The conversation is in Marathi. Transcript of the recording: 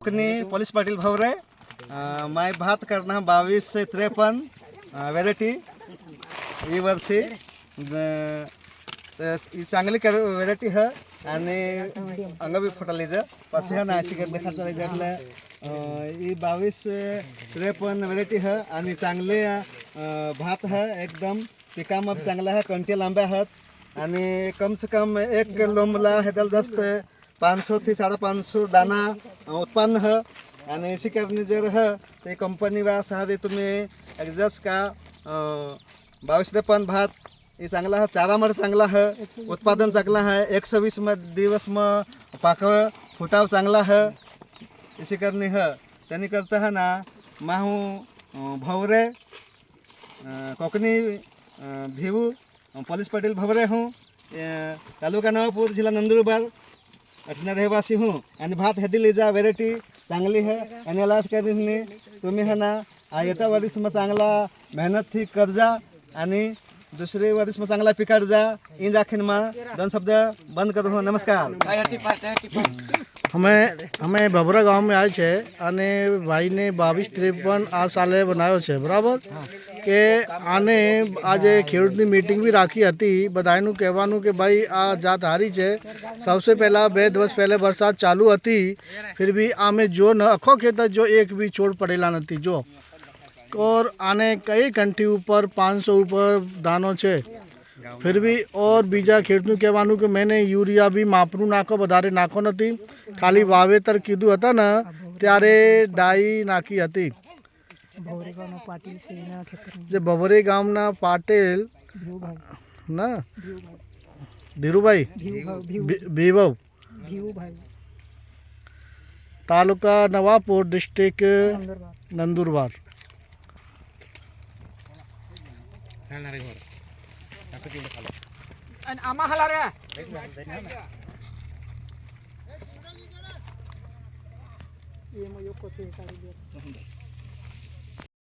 कोकणी पोलीस पाटील भवरे माय भात करना 2253 व्हेरायटी ही वर्षी चांगली व्हेरायटी है आणि अंग भी फुटलीचं पास है ना अशी देखा ही 2253 व्हेरायटी है आणि चांगले भात है एकदम पिकाम चांगला है कंटी लांब्या आहेत आणि कम से कम एक लोंबला हेदल जास्त 500 થી 550 दाना उत्पन्न है आणि इसी करणे जर है ते कंपनी वा सहारे तुम्ही एग्जस्ट का 2253 भात ये चांगला है चारा मर चांगला है उत्पादन चांगला है 120 दिवस में पाकव फुटाव चांगला है इसी करणे है त्यांनी करता है ना माहू भवरे कोकणी भिवू पोलीस पाटील भवरे हूँ तालुका नवापूर जिला नंदुरबार अठना रहवासी हूँ आणि भात हेदी लीजा व्हेरायटी चांगली है आणि लास्ट करीने तुम्ही है ना येत्या वर्ष में चांगला मेहनत थी कर्जा आणि दूसरे वर्ष में चांगला पिकाट जा इन जाखिन में दोन शब्द बंद करूँ हूँ। नमस्कार। हमें भभरा गांव में आए छे અને ભાઈને 2253 આ સાલે બનાવ્યો છે બરાબર કે આને આજે ખેડૂતની મીટિંગ બી રાખી હતી બધાનું કહેવાનું કે ભાઈ આ જાત હારી છે સૌથી પહેલાં 2 દિવસ પહેલે વરસાદ ચાલુ હતી फिर भी आमे जो न આખો ખેતર जो एक भी છોડ પડેલા નથી જો और आने कई कंठी ऊपर 500 ऊपर दानो છે फिर भी और बीजा खेडूतનું કહેવાનું કે मैंने यूरिया भी मापનું નાખો વધારે નાખો નથી ખાલી વાવેતર કીધું હતા ને ત્યારે ડાઈ નાખી હતી જે ભવરે ગામના પાટેલ ના ધીરુભાઈ ભીવવ તાલુકા નવાપુર ડિસ્ટ્રિક્ટ નંદુરબાર અને આમાં હલા રે એમાં યોકો તે કાઢી દે